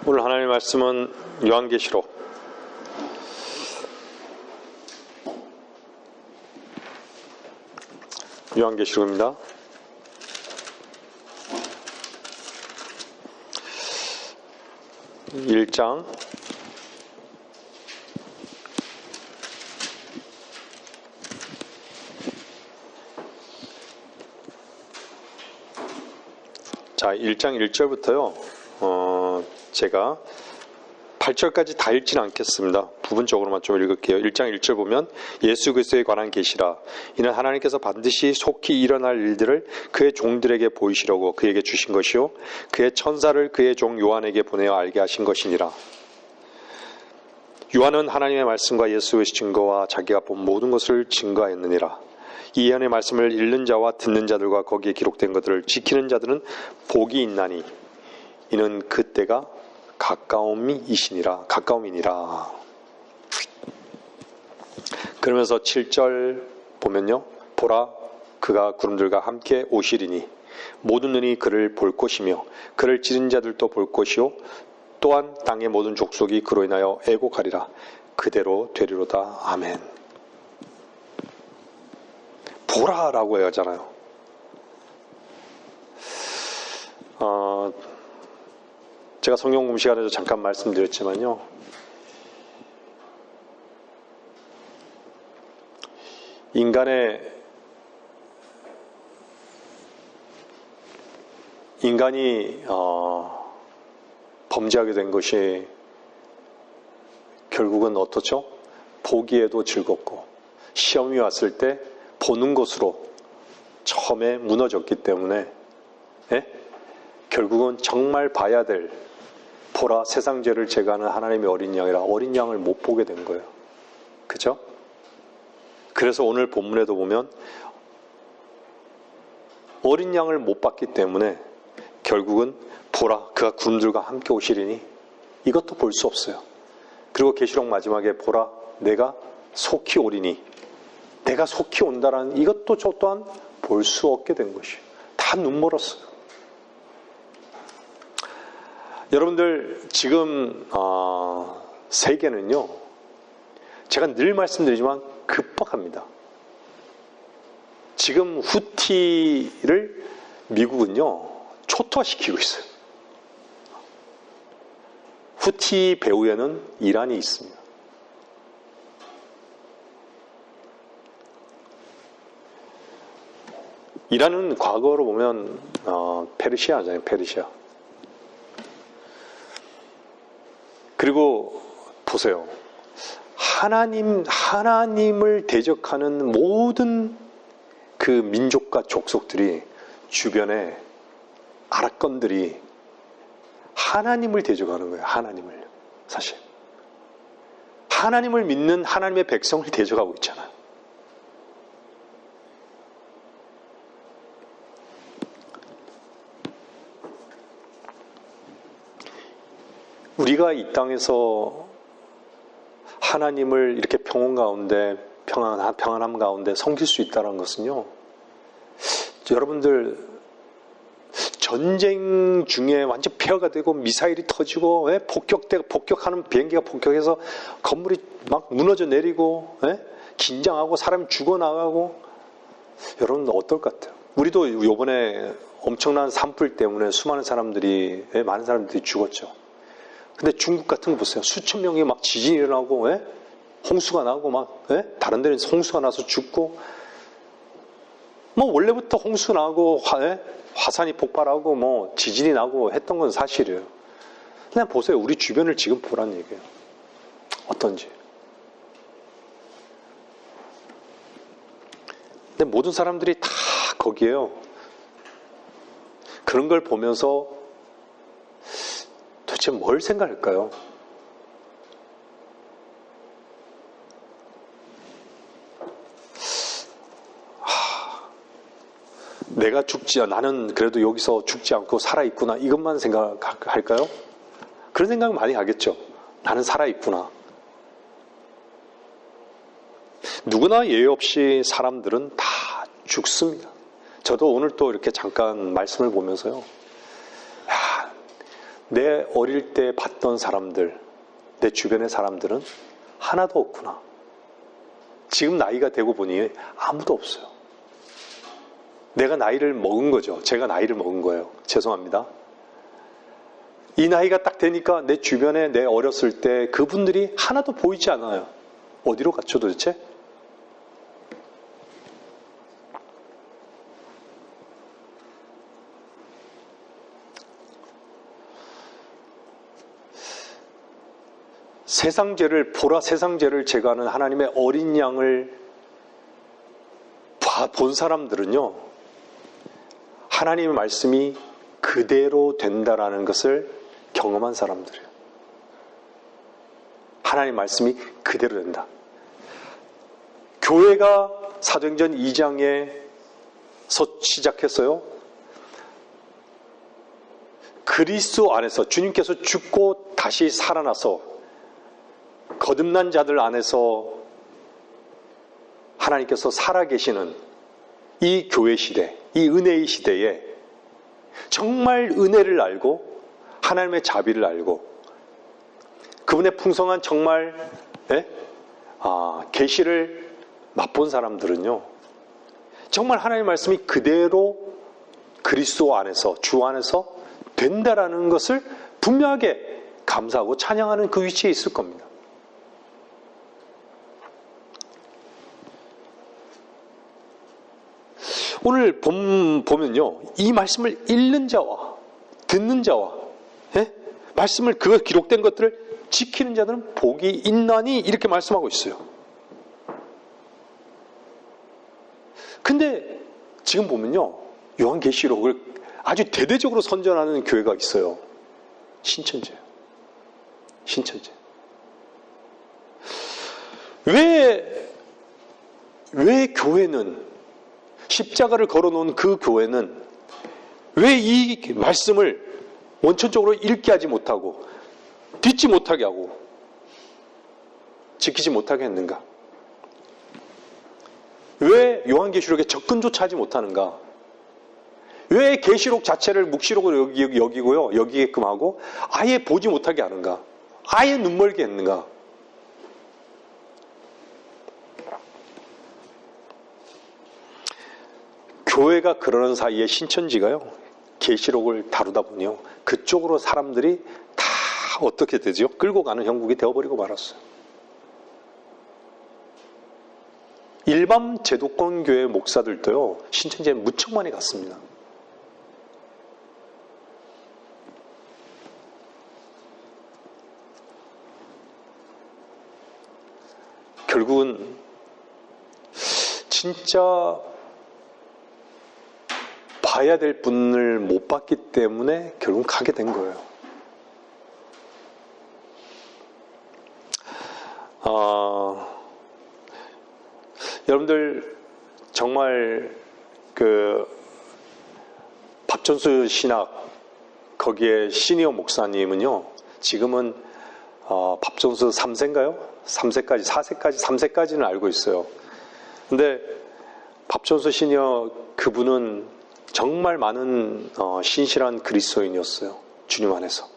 오늘 하나님의 말씀은 요한계시록 1장 자, 1장 1절부터요. 제가 8절까지 다 읽지는 않겠습니다. 부분적으로만 좀 읽을게요. 1장 1절 보면 예수 그리스도에 관한 계시라. 이는 하나님께서 반드시 속히 일어날 일들을 그의 종들에게 보이시려고 그에게 주신 것이요 그의 천사를 그의 종 요한에게 보내어 알게 하신 것이니라. 요한은 하나님의 말씀과 예수의 증거와 자기가 본 모든 것을 증거하였느니라. 이 예언의 말씀을 읽는 자와 듣는 자들과 거기에 기록된 것들을 지키는 자들은 복이 있나니 이는 그때가 가까움이니라. 그러면서 7절 보면요. 보라 그가 구름들과 함께 오시리니 모든 눈이 그를 볼 것이며 그를 찌른 자들도 볼 것이요 또한 땅의 모든 족속이 그로 인하여 애곡하리라. 그대로 되리로다. 아멘. 보라라고 하잖아요. 제가 성경 공부 시간에도 잠깐 말씀드렸지만요. 인간이 범죄하게 된 것이 결국은 어떻죠? 보기에도 즐겁고 시험이 왔을 때 보는 것으로 처음에 무너졌기 때문에 결국은 정말 봐야 될 보라 세상 죄를 제거하는 하나님의 어린 양이라 어린 양을 못 보게 된 거예요. 그죠? 그래서 오늘 본문에도 보면 어린 양을 못 봤기 때문에 결국은 보라 그가 구름들과 함께 오시리니 이것도 볼 수 없어요. 그리고 계시록 마지막에 보라 내가 속히 오리니 내가 속히 온다라는 이것도 저 또한 볼 수 없게 된 것이에요. 다 눈멀었어요. 여러분들 지금 세계는요. 제가 늘 말씀드리지만 급박합니다. 지금 후티를 미국은요. 초토화시키고 있어요. 후티 배후에는 이란이 있습니다. 이란은 과거로 보면 페르시아잖아요. 페르시아. 그리고 보세요. 하나님을 대적하는 모든 그 민족과 족속들이 주변에 아랍권들이 하나님을 대적하는 거예요. 하나님을. 사실. 하나님을 믿는 하나님의 백성을 대적하고 있잖아요. 우리가 이 땅에서 하나님을 이렇게 평온 가운데 평안함 가운데 섬길 수 있다는 것은요. 여러분들 전쟁 중에 완전 폐허가 되고 미사일이 터지고 폭격하는 비행기가 폭격해서 건물이 막 무너져 내리고 긴장하고 사람이 죽어나가고 여러분 어떨 것 같아요? 우리도 이번에 엄청난 산불 때문에 많은 사람들이 죽었죠. 근데 중국 같은 거 보세요. 수천 명이 막 지진이 일어나고, 홍수가 나고, 다른 데는 홍수가 나서 죽고, 원래부터 홍수 나고, 화산이 폭발하고, 지진이 나고 했던 건 사실이에요. 그냥 보세요. 우리 주변을 지금 보란 얘기예요. 어떤지. 근데 모든 사람들이 다 거기에요. 그런 걸 보면서 도대체 뭘 생각할까요? 내가 나는 그래도 여기서 죽지 않고 살아있구나 이것만 생각할까요? 그런 생각 많이 하겠죠. 나는 살아있구나. 누구나 예외 없이 사람들은 다 죽습니다. 저도 오늘 또 이렇게 잠깐 말씀을 보면서요. 내 어릴 때 봤던 사람들, 내 주변의 사람들은 하나도 없구나. 지금 나이가 되고 보니 아무도 없어요. 내가 나이를 먹은 거죠. 제가 나이를 먹은 거예요. 죄송합니다. 이 나이가 딱 되니까 내 주변에 내 어렸을 때 그분들이 하나도 보이지 않아요. 어디로 갔죠 도대체? 세상죄를 보라 세상죄를 제거하는 하나님의 어린 양을 본 사람들은요, 하나님의 말씀이 그대로 된다라는 것을 경험한 사람들이에요. 하나님의 말씀이 그대로 된다. 교회가 사도행전 2장에서 시작했어요. 그리스도 안에서 주님께서 죽고 다시 살아나서 거듭난 자들 안에서 하나님께서 살아계시는 이 교회 시대, 이 은혜의 시대에 정말 은혜를 알고 하나님의 자비를 알고 그분의 풍성한 정말 계시를 맛본 사람들은요, 정말 하나님의 말씀이 그대로 그리스도 안에서 주 안에서 된다라는 것을 분명하게 감사하고 찬양하는 그 위치에 있을 겁니다. 오늘 보면요, 이 말씀을 읽는 자와 듣는 자와 말씀을 그거 기록된 것들을 지키는 자들은 복이 있나니 이렇게 말씀하고 있어요. 근데 지금 보면요, 요한계시록을 아주 대대적으로 선전하는 교회가 있어요. 신천지예요. 신천지. 왜 교회는, 십자가를 걸어놓은 그 교회는 왜 이 말씀을 원천적으로 읽게 하지 못하고 듣지 못하게 하고 지키지 못하게 했는가? 왜 요한계시록에 접근조차 하지 못하는가? 왜 계시록 자체를 묵시록으로 여기고요, 여기게끔 하고 아예 보지 못하게 하는가? 아예 눈멀게 했는가? 교회가 그러는 사이에 신천지가요, 계시록을 다루다 보니요, 그쪽으로 사람들이 다 어떻게 되죠? 끌고 가는 형국이 되어버리고 말았어요. 일반 제도권 교회 목사들도요, 신천지에 무척 많이 갔습니다. 결국은 진짜 봐야 될 분을 못 봤기 때문에 결국 가게 된 거예요. 여러분들 정말 그 밥전수 신학 거기에 시니어 목사님은요, 지금은 밥전수 3세인가요? 3세까지, 4세까지, 3세까지는 알고 있어요. 근데 밥전수 시니어 그분은 정말 많은 신실한 그리스도인이었어요. 주님 안에서.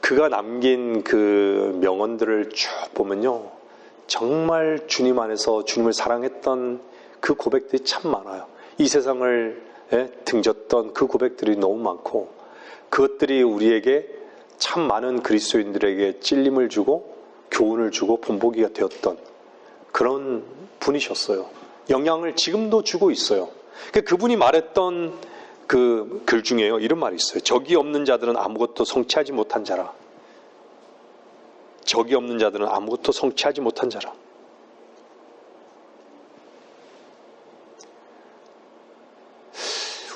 그가 남긴 그 명언들을 쭉 보면요, 정말 주님 안에서 주님을 사랑했던 그 고백들이 참 많아요. 이 세상을 등졌던 그 고백들이 너무 많고, 그것들이 우리에게 참 많은 그리스도인들에게 찔림을 주고 교훈을 주고 본보기가 되었던 그런 분이셨어요. 영향을 지금도 주고 있어요. 그분이 말했던 그 글 중에요, 이런 말이 있어요. 적이 없는 자들은 아무것도 성취하지 못한 자라. 적이 없는 자들은 아무것도 성취하지 못한 자라.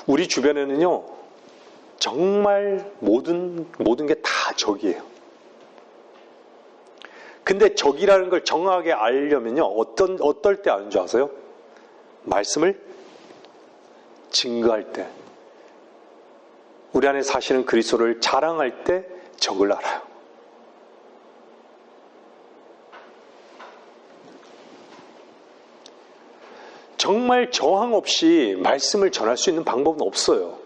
우리 주변에는요, 정말 모든 게 다 적이에요. 근데 적이라는 걸 정확하게 알려면요, 어떨 때 아는 줄 아세요? 말씀을 증거할 때, 우리 안에 사시는 그리스도를 자랑할 때 적을 알아요. 정말 저항 없이 말씀을 전할 수 있는 방법은 없어요.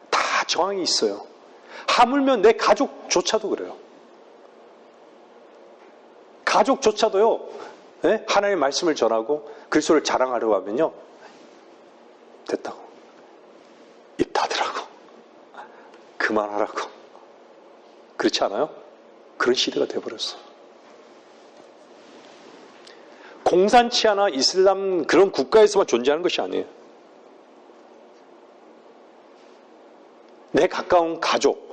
다 저항이 있어요. 하물며 내 가족조차도 그래요. 가족조차도요, 예? 하나님의 말씀을 전하고 그리스도를 자랑하려고 하면요, 됐다고. 입 닫으라고. 그만하라고. 그렇지 않아요? 그런 시대가 돼버렸어. 공산치 않아 이슬람 그런 국가에서만 존재하는 것이 아니에요. 내 가까운 가족,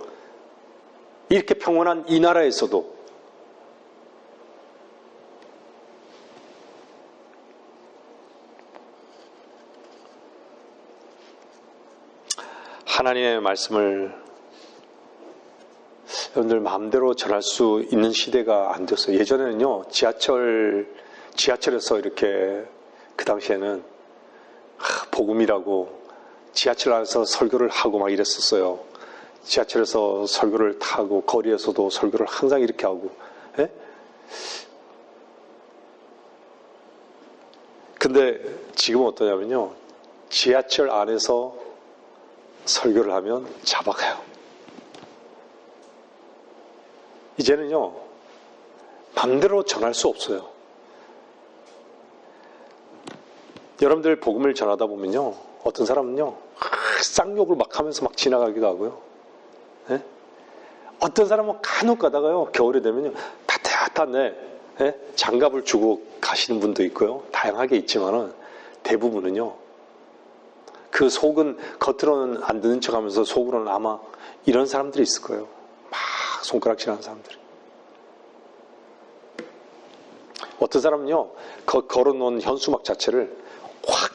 이렇게 평온한 이 나라에서도 하나님의 말씀을 여러분들 마음대로 전할 수 있는 시대가 안 됐어요. 예전에는요, 지하철에서 이렇게, 그 당시에는 복음이라고 지하철 안에서 설교를 하고 막 이랬었어요. 지하철에서 설교를 타고 거리에서도 설교를 항상 이렇게 하고. 예? 근데 지금은 어떠냐면요, 지하철 안에서 설교를 하면 잡아가요. 이제는요, 맘대로 전할 수 없어요. 여러분들 복음을 전하다 보면요, 어떤 사람은요, 쌍욕을 막 하면서 막 지나가기도 하고요. 예? 어떤 사람은 간혹 가다가요, 겨울에 되면요, 따뜻한데, 예? 장갑을 주고 가시는 분도 있고요. 다양하게 있지만은, 대부분은요, 그 속은, 겉으로는 안 듣는 척 하면서 속으로는 아마 이런 사람들이 있을 거예요. 막 손가락질하는 사람들이. 어떤 사람은요, 걸어놓은 현수막 자체를 확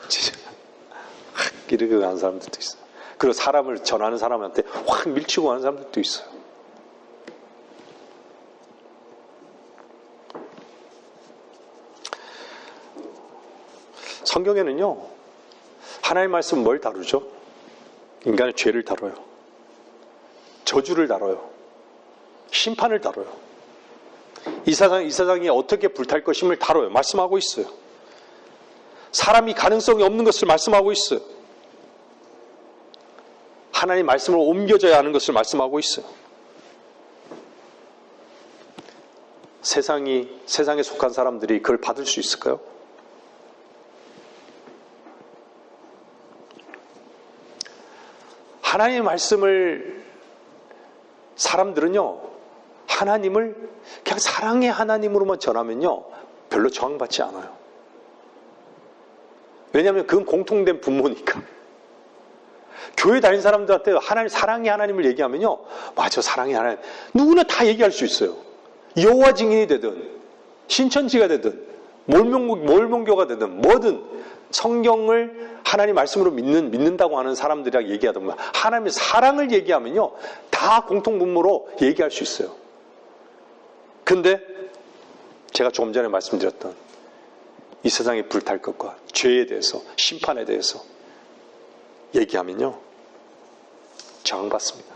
이렇게 가는 사람들도 있어요. 그리고 사람을 전하는 사람한테 확 밀치고 가는 사람들도 있어요. 성경에는요, 하나님의 말씀은 뭘 다루죠? 인간의 죄를 다뤄요. 저주를 다뤄요. 심판을 다뤄요. 이 세상이 어떻게 불탈 것임을 다뤄요. 말씀하고 있어요. 사람이 가능성이 없는 것을 말씀하고 있어요. 하나님 말씀으로 옮겨져야 하는 것을 말씀하고 있어요. 세상에 속한 사람들이 그걸 받을 수 있을까요? 하나님의 말씀을 사람들은요, 하나님을 그냥 사랑의 하나님으로만 전하면요, 별로 저항받지 않아요. 왜냐하면 그건 공통된 분모니까. 교회 다니는 사람들한테 하나님, 사랑의 하나님을 얘기하면요, 맞아, 사랑의 하나님. 누구나 다 얘기할 수 있어요. 여호와 증인이 되든, 신천지가 되든, 몰몬교가 되든, 뭐든, 성경을 하나님 말씀으로 믿는다고 하는 사람들이랑 얘기하다 보면, 하나님의 사랑을 얘기하면요, 다 공통분모로 얘기할 수 있어요. 근데, 제가 조금 전에 말씀드렸던, 이 세상에 불탈 것과 죄에 대해서, 심판에 대해서 얘기하면요, 저항받습니다.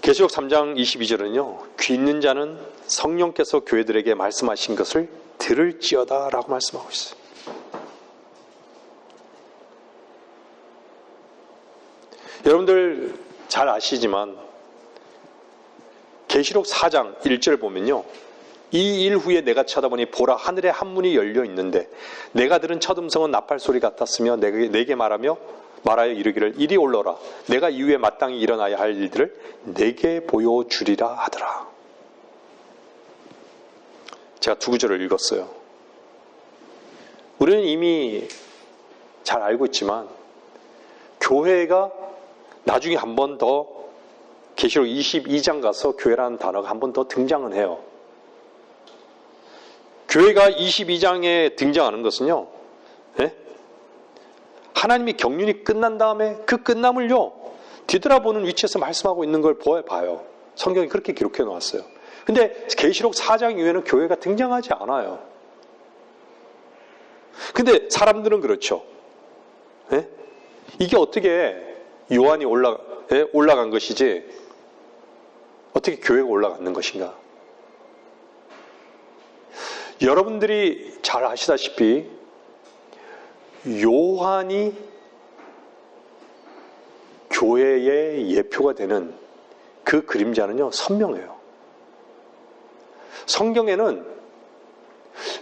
계시록 3장 22절은요, 귀 있는 자는 성령께서 교회들에게 말씀하신 것을 들을지어다 라고 말씀하고 있어요. 여러분들 잘 아시지만 계시록 4장 1절 보면요, 이 일 후에 내가 쳐다보니 보라 하늘에 한 문이 열려 있는데 내가 들은 첫 음성은 나팔 소리 같았으며 내게 말하여 이르기를 이리 올라라 내가 이후에 마땅히 일어나야 할 일들을 내게 보여주리라 하더라. 제가 두 구절을 읽었어요. 우리는 이미 잘 알고 있지만 교회가 나중에 한 번 더 계시록 22장 가서 교회라는 단어가 한 번 더 등장은 해요. 교회가 22장에 등장하는 것은요, 예? 하나님이 경륜이 끝난 다음에 그 끝남을요, 뒤돌아보는 위치에서 말씀하고 있는 걸 봐요. 성경이 그렇게 기록해 놓았어요. 근데 계시록 4장 이후에는 교회가 등장하지 않아요. 근데 사람들은 그렇죠. 예? 이게 어떻게 요한이 올라간 것이지 어떻게 교회가 올라가는 것인가? 여러분들이 잘 아시다시피 요한이 교회의 예표가 되는 그 그림자는요, 선명해요. 성경에는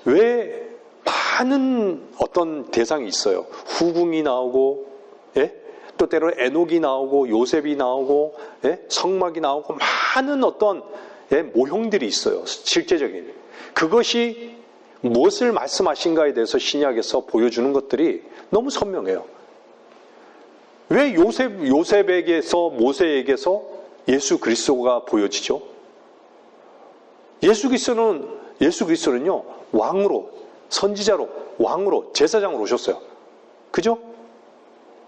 왜 많은 어떤 대상이 있어요. 후궁이 나오고, 예? 또 때로 에녹이 나오고, 요셉이 나오고, 예? 성막이 나오고, 많은 어떤 예? 모형들이 있어요. 실제적인. 그것이 무엇을 말씀하신가에 대해서 신약에서 보여주는 것들이 너무 선명해요. 왜 요셉에게서, 모세에게서 예수 그리스도가 보여지죠? 예수 그리스도는요, 왕으로, 선지자로, 왕으로, 제사장으로 오셨어요. 그죠?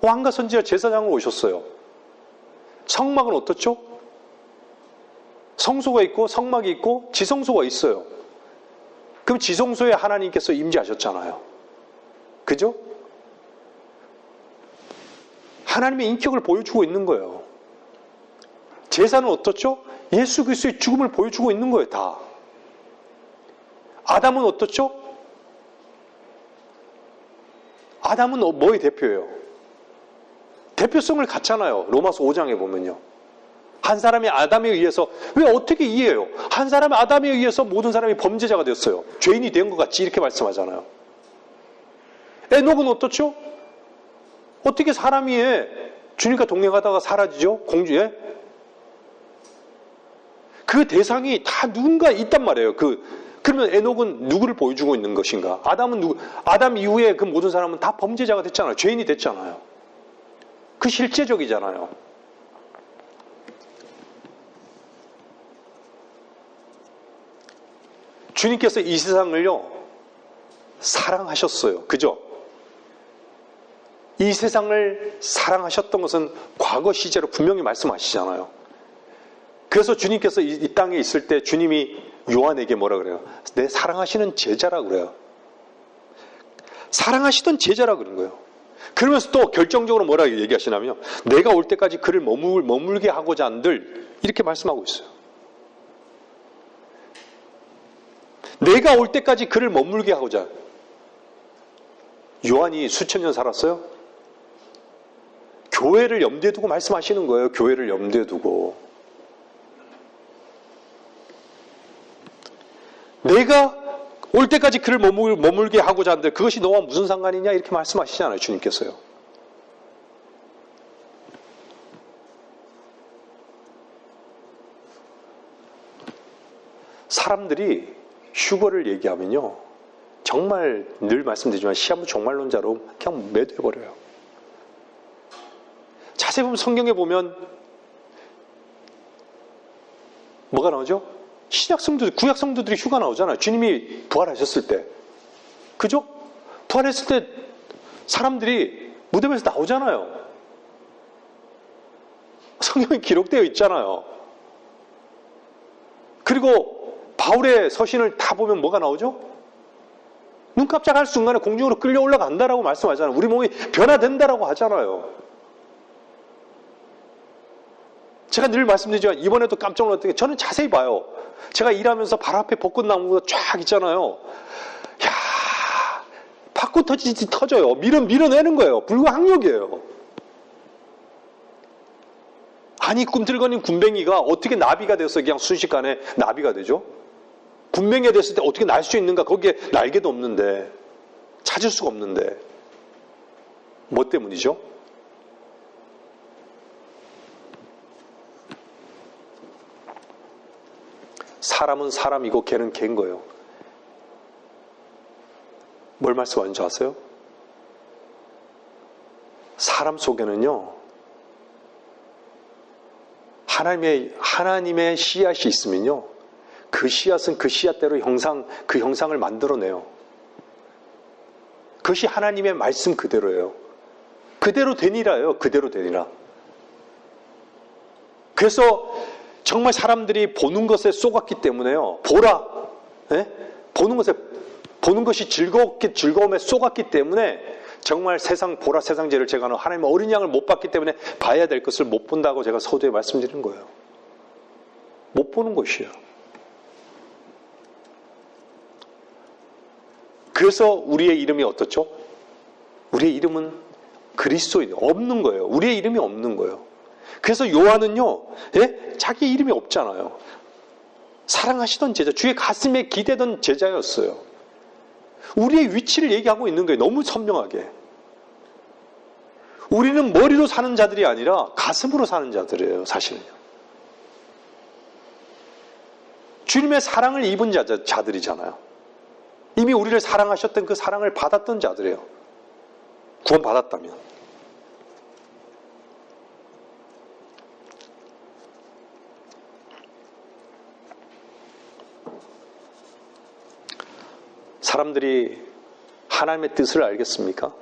왕과 선지자, 제사장으로 오셨어요. 성막은 어떻죠? 성소가 있고, 성막이 있고, 지성소가 있어요. 그럼 지성소에 하나님께서 임재하셨잖아요. 그죠? 하나님의 인격을 보여주고 있는 거예요. 제사는 어떻죠? 예수 그리스도의 죽음을 보여주고 있는 거예요, 다. 아담은 어떻죠? 아담은 뭐의 대표예요? 대표성을 갖잖아요. 로마서 5장에 보면요. 한 사람이 아담에 의해서, 왜 어떻게 이해해요? 한 사람이 아담에 의해서 모든 사람이 범죄자가 됐어요. 죄인이 된 것 같지, 이렇게 말씀하잖아요. 에녹은 어떻죠? 어떻게 사람이 주님과 동행하다가 사라지죠? 공주에? 그 대상이 다 누군가 있단 말이에요. 그러면 에녹은 누구를 보여주고 있는 것인가? 아담은 누구? 아담 이후에 그 모든 사람은 다 범죄자가 됐잖아요. 죄인이 됐잖아요. 그 실제적이잖아요. 주님께서 이 세상을요, 사랑하셨어요. 그죠? 이 세상을 사랑하셨던 것은 과거 시제로 분명히 말씀하시잖아요. 그래서 주님께서 이 땅에 있을 때 주님이 요한에게 뭐라 그래요? 내 사랑하시는 제자라 그래요. 사랑하시던 제자라 그런 거예요. 그러면서 또 결정적으로 뭐라고 얘기하시냐면요. 내가 올 때까지 그를 머물게 하고자 한들 이렇게 말씀하고 있어요. 내가 올 때까지 그를 머물게 하고자. 요한이 수천 년 살았어요? 교회를 염두에 두고 말씀하시는 거예요. 교회를 염두에 두고. 내가 올 때까지 그를 머물게 하고자 하는데 그것이 너와 무슨 상관이냐 이렇게 말씀하시잖아요. 주님께서요. 사람들이 휴거를 얘기하면요. 정말 늘 말씀드리지만 시한부 종말론자로 그냥 매도해버려요. 자세히 보면 성경에 보면 뭐가 나오죠? 신약 성도들, 구약 성도들이 휴가 나오잖아요. 주님이 부활하셨을 때. 그죠? 부활했을 때 사람들이 무덤에서 나오잖아요. 성경에 기록되어 있잖아요. 그리고 바울의 서신을 다 보면 뭐가 나오죠? 눈 깜짝할 순간에 공중으로 끌려 올라간다라고 말씀하잖아요. 우리 몸이 변화된다라고 하잖아요. 제가 늘 말씀드리지만 이번에도 깜짝 놀랐던 게 저는 자세히 봐요. 제가 일하면서 발 앞에 벚꽃나무가 쫙 있잖아요. 야, 벚꽃 터지지 터져요. 밀어내는 거예요. 불가항력이에요. 아니 꿈틀거리는 군뱅이가 어떻게 나비가 돼서 그냥 순식간에 나비가 되죠? 군뱅이가 됐을 때 어떻게 날 수 있는가? 거기에 날개도 없는데 찾을 수가 없는데 뭐 때문이죠? 사람은 사람이고 개는 개인 거예요. 뭘 말씀하는지 아세요? 사람 속에는요, 하나님의 씨앗이 있으면요, 그 씨앗은 그 씨앗대로 그 형상을 만들어내요. 그것이 하나님의 말씀 그대로예요. 그대로 되니라요. 그대로 되니라. 그래서 정말 사람들이 보는 것에 쏘갔기 때문에요. 보라. 예? 보는 것이 즐거움에 쏘갔기 때문에 정말 보라 세상죄를 제거하는 하나님의 어린 양을 못 봤기 때문에 봐야 될 것을 못 본다고 제가 서두에 말씀드리는 거예요. 못 보는 것이에요. 그래서 우리의 이름이 어떻죠? 우리의 이름은 그리스도인, 없는 거예요. 우리의 이름이 없는 거예요. 그래서 요한은요, 예? 자기 이름이 없잖아요. 사랑하시던 제자, 주의 가슴에 기대던 제자였어요. 우리의 위치를 얘기하고 있는 거예요. 너무 선명하게. 우리는 머리로 사는 자들이 아니라 가슴으로 사는 자들이에요, 사실은요. 주님의 사랑을 입은 자들이잖아요. 이미 우리를 사랑하셨던 그 사랑을 받았던 자들이에요. 구원받았다면. 사람들이 하나님의 뜻을 알겠습니까?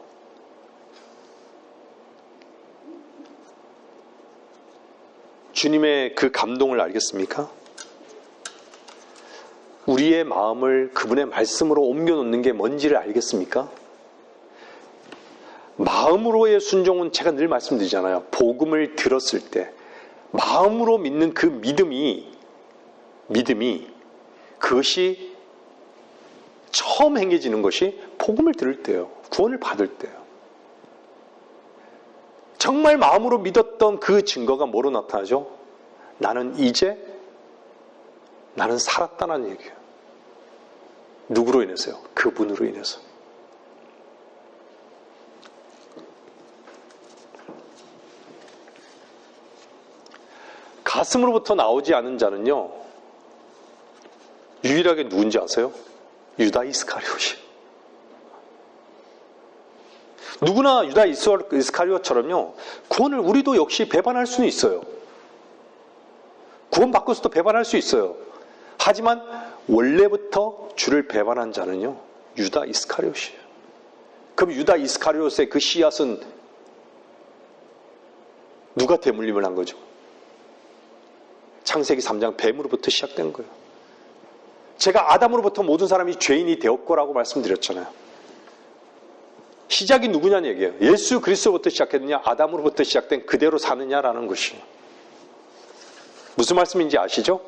주님의 그 감동을 알겠습니까? 우리의 마음을 그분의 말씀으로 옮겨놓는 게 뭔지를 알겠습니까? 마음으로의 순종은 제가 늘 말씀드리잖아요. 복음을 들었을 때 마음으로 믿는 그 믿음이 그것이 처음 행해지는 것이 복음을 들을 때예요. 구원을 받을 때예요. 정말 마음으로 믿었던 그 증거가 뭐로 나타나죠? 나는 살았다는 얘기예요. 누구로 인해서요? 그분으로 인해서. 가슴으로부터 나오지 않은 자는요, 유일하게 누군지 아세요? 유다 이스카리옷이. 누구나 유다 이스카리옷처럼요, 구원을 우리도 역시 배반할 수는 있어요. 구원받고서도 배반할 수 있어요. 하지만 원래부터 주를 배반한 자는요, 유다 이스카리옷이에요. 그럼 유다 이스카리옷의 그 씨앗은 누가 대물림을 한 거죠? 창세기 3장 뱀으로부터 시작된 거예요. 제가 아담으로부터 모든 사람이 죄인이 되었고라고 말씀드렸잖아요. 시작이 누구냐는 얘기예요. 예수 그리스도부터 시작했느냐, 아담으로부터 시작된 그대로 사느냐라는 것이에요. 무슨 말씀인지 아시죠?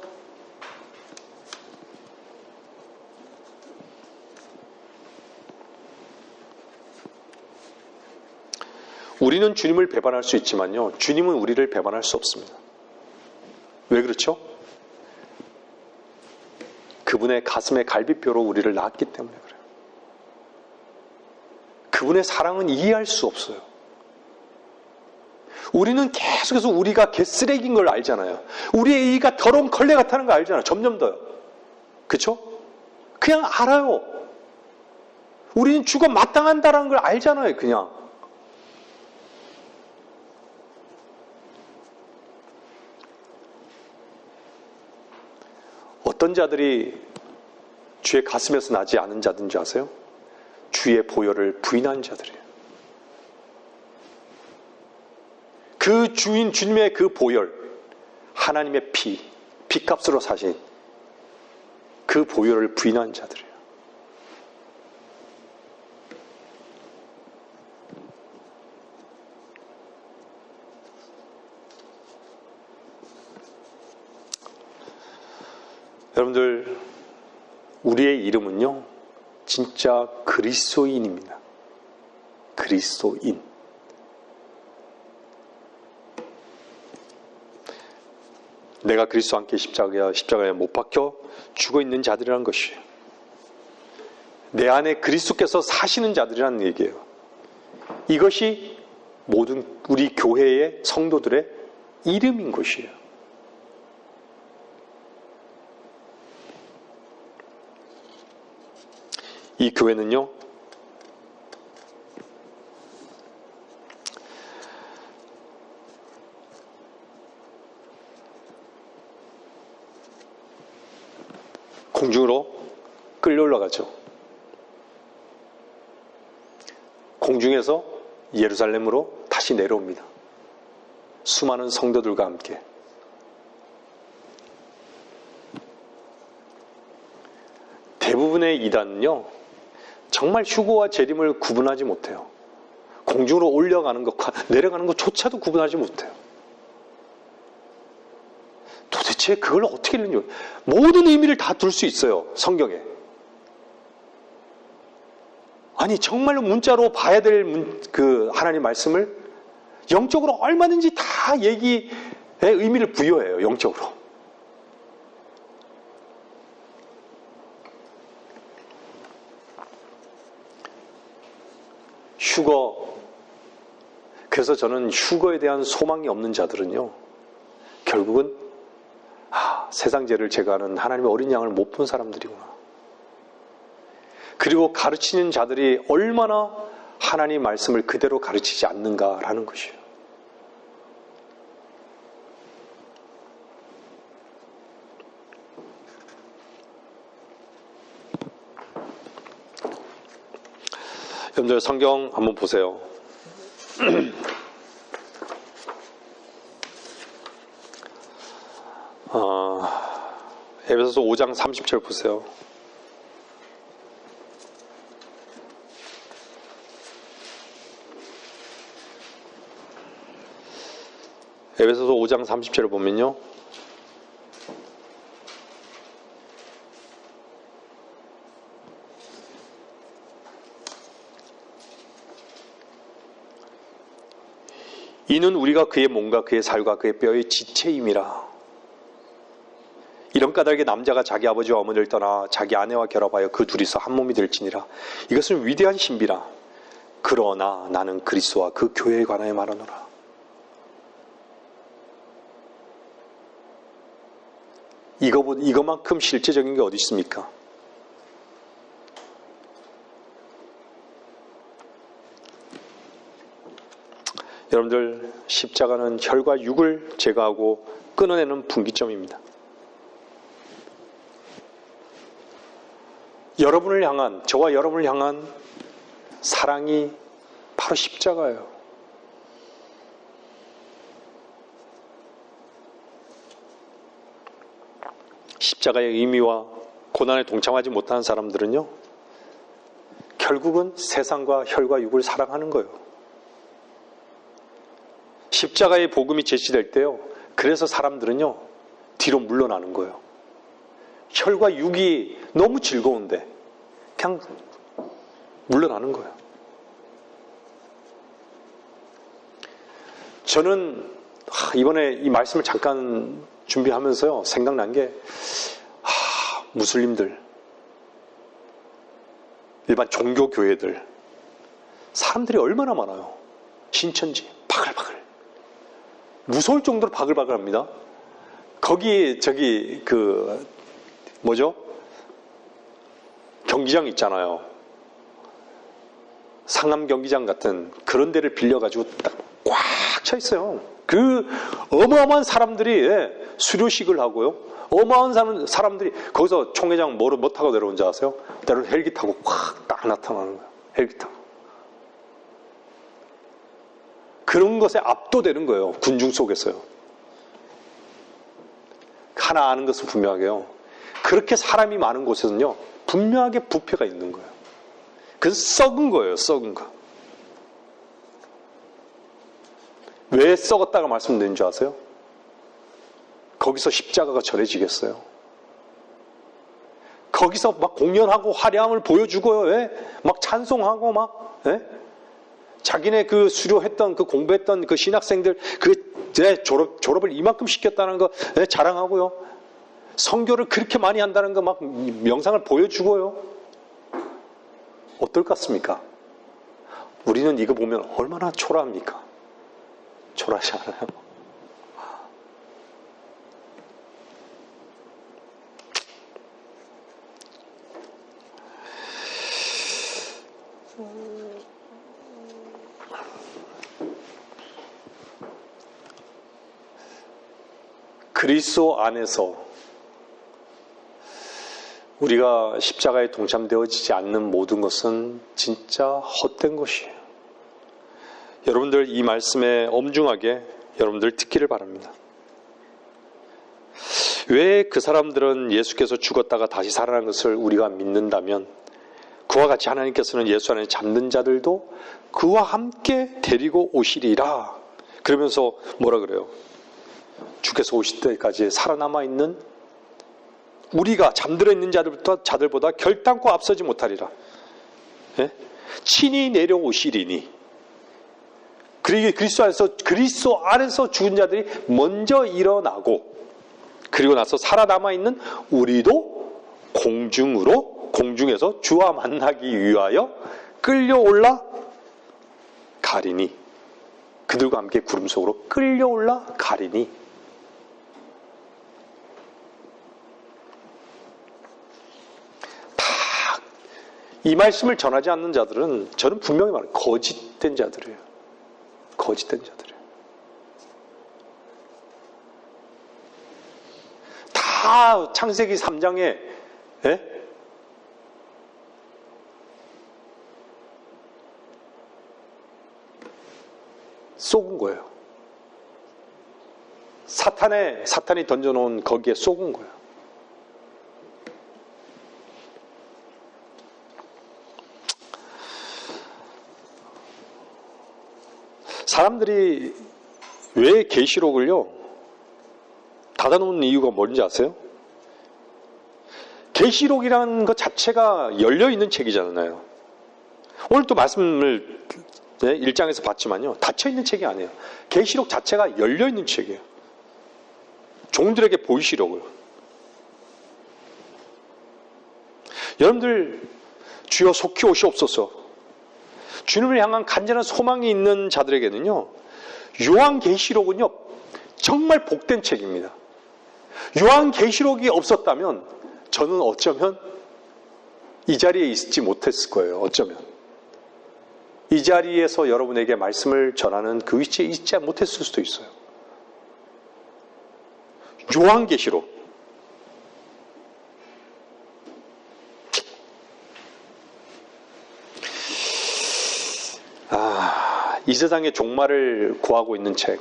우리는 주님을 배반할 수 있지만요, 주님은 우리를 배반할 수 없습니다. 왜 그렇죠? 그분의 가슴에 갈비뼈로 우리를 낳았기 때문에 그래요. 그분의 사랑은 이해할 수 없어요. 우리는 계속해서 우리가 개쓰레기인 걸 알잖아요. 우리의 이가 더러운 걸레 같다는 거 알잖아요. 점점 더요. 그렇죠? 그냥 알아요. 우리는 죽어 마땅한다는 걸 알잖아요. 그냥. 어떤 자들이 주의 가슴에서 나지 않은 자든지 아세요? 주의 보혈을 부인한 자들이에요. 그 주님의 그 보혈, 하나님의 피값으로 사신 그 보혈을 부인한 자들이에요. 여러분들, 우리의 이름은요, 진짜 그리스도인입니다. 그리스도인. 내가 그리스도와 함께 십자가에 못 박혀 죽어 있는 자들이라는 것이에요. 내 안에 그리스도께서 사시는 자들이라는 얘기예요. 이것이 모든 우리 교회의 성도들의 이름인 것이에요. 이 교회는요, 공중으로 끌려 올라가죠. 공중에서 예루살렘으로 다시 내려옵니다. 수많은 성도들과 함께. 대부분의 이단은요, 정말 휴거와 재림을 구분하지 못해요. 공중으로 올려가는 것과 내려가는 것조차도 구분하지 못해요. 도대체 그걸 어떻게 읽는지, 모든 의미를 다 둘 수 있어요, 성경에. 아니 정말로 문자로 봐야 될 그 하나님 말씀을 영적으로 얼마든지 다 얘기의 의미를 부여해요. 영적으로. 휴거. 그래서 저는 휴거에 대한 소망이 없는 자들은요, 결국은 세상 죄를 제거하는 하나님의 어린 양을 못 본 사람들이구나. 그리고 가르치는 자들이 얼마나 하나님 말씀을 그대로 가르치지 않는가라는 것이에요. 여러분들 성경 한번 보세요. 에베소서 5장 30절 보세요. 에베소서 5장 30절을 보면요, 이는 우리가 그의 몸과 그의 살과 그의 뼈의 지체임이라. 이런 까닭에 남자가 자기 아버지와 어머니를 떠나 자기 아내와 결합하여 그 둘이서 한 몸이 될지니라. 이것은 위대한 신비라. 그러나 나는 그리스도와 그 교회에 관하여 말하노라. 이거만큼 실제적인 게 어디 있습니까? 여러분들, 십자가는 혈과 육을 제거하고 끊어내는 분기점입니다. 여러분을 향한, 저와 여러분을 향한 사랑이 바로 십자가예요. 십자가의 의미와 고난에 동참하지 못하는 사람들은요, 결국은 세상과 혈과 육을 사랑하는 거예요. 십자가의 복음이 제시될 때요, 그래서 사람들은요, 뒤로 물러나는 거예요. 혈과 육이 너무 즐거운데 그냥 물러나는 거예요. 저는 이번에 이 말씀을 잠깐 준비하면서요, 생각난 게, 무슬림들, 일반 종교교회들, 사람들이 얼마나 많아요. 신천지 바글바글, 무서울 정도로 바글바글합니다. 거기 경기장 있잖아요. 상암 경기장 같은 그런 데를 빌려가지고 딱 꽉 차 있어요. 그 어마어마한 사람들이 수료식을 하고요. 어마어마한 사람들이 거기서 총회장 뭐 타고 내려온 줄 아세요? 때로 헬기 타고 확 딱 나타나는 거예요. 헬기 타고. 그런 것에 압도되는 거예요. 군중 속에서요. 하나 아는 것은 분명하게요. 그렇게 사람이 많은 곳에서는요, 분명하게 부패가 있는 거예요. 그래서 썩은 거예요. 썩은 거. 왜 썩었다가 말씀드린 줄 아세요? 거기서 십자가가 전해지겠어요? 거기서 막 공연하고 화려함을 보여주고요. 왜? 막 찬송하고 막, 예? 자기네 그 수료했던, 그 공부했던 그 신학생들 졸업을 이만큼 시켰다는 거 자랑하고요. 선교를 그렇게 많이 한다는 거 막 영상을 보여주고요. 어떨 것 같습니까? 우리는 이거 보면 얼마나 초라합니까? 초라하지 않아요? 그리스도 안에서 우리가 십자가에 동참되어지지 않는 모든 것은 진짜 헛된 것이에요. 여러분들 이 말씀에 엄중하게 여러분들 듣기를 바랍니다. 왜 그 사람들은 예수께서 죽었다가 다시 살아난 것을 우리가 믿는다면 그와 같이 하나님께서는 예수 안에 잠든 자들도 그와 함께 데리고 오시리라. 그러면서 뭐라 그래요? 주께서 오실 때까지 살아남아 있는 우리가 잠들어 있는 자들보다 결단코 앞서지 못하리라. 예? 친히 내려오시리니. 그리스도 안에서 죽은 자들이 먼저 일어나고, 그리고 나서 살아남아있는 우리도 공중에서 주와 만나기 위하여 끌려올라 가리니. 그들과 함께 구름 속으로 끌려올라 가리니. 이 말씀을 전하지 않는 자들은 저는 분명히 말해요. 거짓된 자들이에요. 거짓된 자들이에요. 다 창세기 3장에 쏘은 거예요. 사탄이 던져놓은 거기에 쏘은 거예요. 사람들이 왜 계시록을요 닫아놓는 이유가 뭔지 아세요? 계시록이라는 것 자체가 열려있는 책이잖아요. 오늘 또 말씀을 1장에서 봤지만요, 닫혀있는 책이 아니에요. 계시록 자체가 열려있는 책이에요. 종들에게 보이시록을. 여러분들, 주여 속히 오시옵소서. 주님을 향한 간절한 소망이 있는 자들에게는요, 요한계시록은요 정말 복된 책입니다. 요한계시록이 없었다면 저는 어쩌면 이 자리에 있지 못했을 거예요. 어쩌면 이 자리에서 여러분에게 말씀을 전하는 그 위치에 있지 못했을 수도 있어요. 요한계시록. 이 세상의 종말을 구하고 있는 책.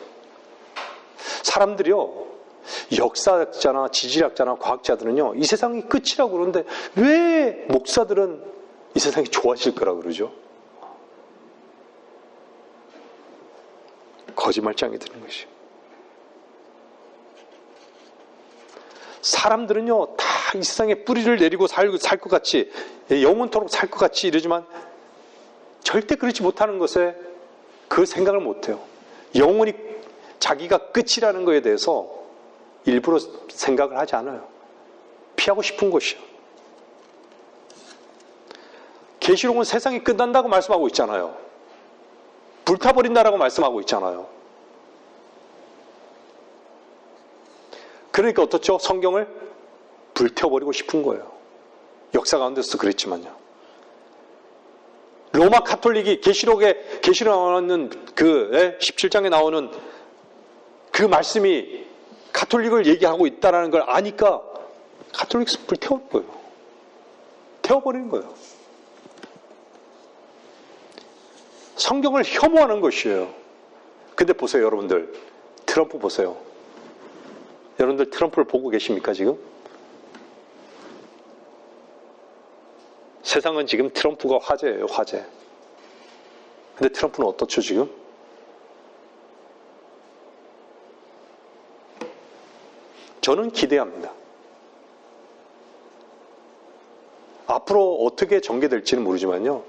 사람들이요, 역사학자나 지질학자나 과학자들은요, 이 세상이 끝이라고 그러는데 왜 목사들은 이 세상이 좋아질 거라고 그러죠? 거짓말장이 드는 것이요. 사람들은요, 다 이 세상에 뿌리를 내리고 살 것 같이, 영원토록 살 것 같이 이러지만 절대 그렇지 못하는 것에 그 생각을 못해요. 영원히 자기가 끝이라는 것에 대해서 일부러 생각을 하지 않아요. 피하고 싶은 것이요. 계시록은 세상이 끝난다고 말씀하고 있잖아요. 불타버린다라고 말씀하고 있잖아요. 그러니까 어떻죠? 성경을 불태워버리고 싶은 거예요. 역사 가운데서 그랬지만요. 로마 카톨릭이 계시록에 나오는 그 17장에 나오는 그 말씀이 카톨릭을 얘기하고 있다는 걸 아니까 카톨릭을 불태울 거예요. 태워버리는 거예요. 성경을 혐오하는 것이에요. 근데 보세요, 여러분들. 트럼프 보세요. 여러분들 트럼프를 보고 계십니까, 지금? 세상은 지금 트럼프가 화제예요, 화제. 근데 트럼프는 어떻죠, 지금? 저는 기대합니다. 앞으로 어떻게 전개될지는 모르지만요,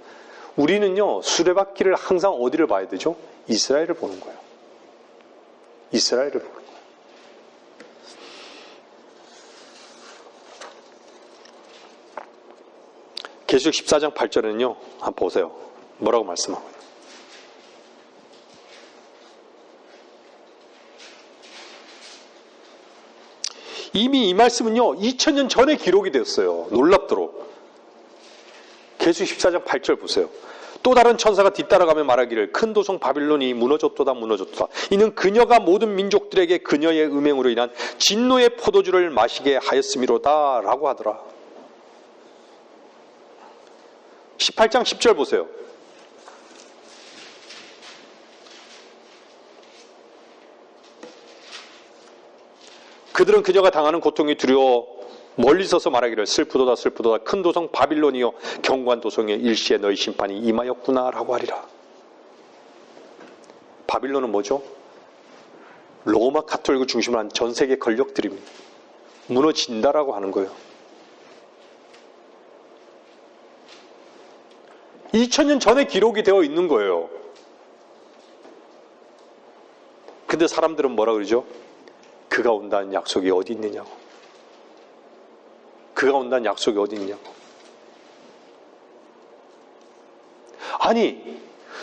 우리는요, 수레바퀴를 항상 어디를 봐야 되죠? 이스라엘을 보는 거예요. 이스라엘을 보는 거예요. 계시록 14장 8절에는요, 한번 보세요. 뭐라고 말씀하고 있나요? 이미 이 말씀은요, 2000년 전에 기록이 되었어요. 놀랍도록. 계시록 14장 8절 보세요. 또 다른 천사가 뒤따라가며 말하기를 큰 도성 바빌론이 무너졌도다 무너졌도다. 이는 그녀가 모든 민족들에게 그녀의 음행으로 인한 진노의 포도주를 마시게 하였음이로다 라고 하더라. 18장 10절 보세요. 그들은 그녀가 당하는 고통이 두려워 멀리 서서 말하기를 슬프도다 슬프도다 큰 도성 바빌론이여 경고한 도성에 일시에 너희 심판이 임하였구나 라고 하리라. 바빌론은 뭐죠? 로마 카톨릭을 중심으로 한 전 세계 권력들입니다. 무너진다라고 하는 거예요. 2000년 전에 기록이 되어 있는 거예요. 근데 사람들은 뭐라 그러죠? 그가 온다는 약속이 어디 있느냐고. 그가 온다는 약속이 어디 있냐고. 아니,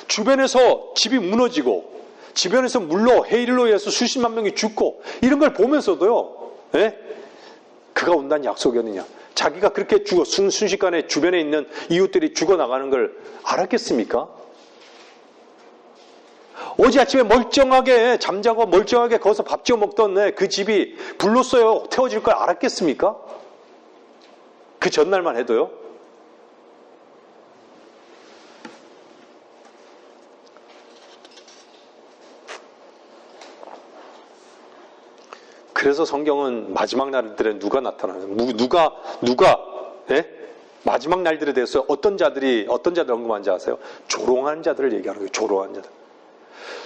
주변에서 집이 무너지고 주변에서 물로 해일로 인해서 수십만 명이 죽고 이런 걸 보면서도요, 예? 그가 온다는 약속이 어디냐. 자기가 그렇게 순식간에 주변에 있는 이웃들이 죽어나가는 걸 알았겠습니까? 어제 아침에 멀쩡하게 잠자고 멀쩡하게 거기서 밥 지어 먹던 그 집이 불로 쏘여 태워질 걸 알았겠습니까? 그 전날만 해도요. 그래서 성경은 마지막 날들에 누가 나타나요? 누가 예? 마지막 날들에 대해서 어떤 자들 언급한지 아세요? 조롱하는 자들을 얘기하는 거예요. 조롱하는 자들.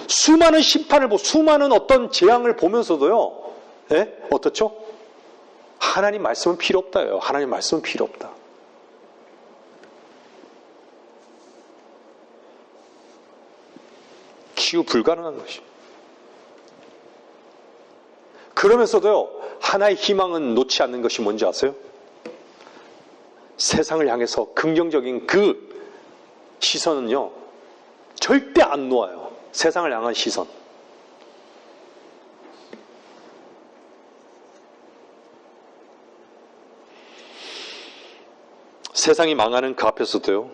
수많은 심판을 보고 수많은 어떤 재앙을 보면서도요. 예? 어떻죠? 하나님 말씀은 필요 없다요. 하나님 말씀은 필요 없다. 기후 불가능한 것입니다. 그러면서도요, 하나의 희망은 놓지 않는 것이 뭔지 아세요? 세상을 향해서 긍정적인 그 시선은요, 절대 안 놓아요. 세상을 향한 시선. 세상이 망하는 그 앞에서도요,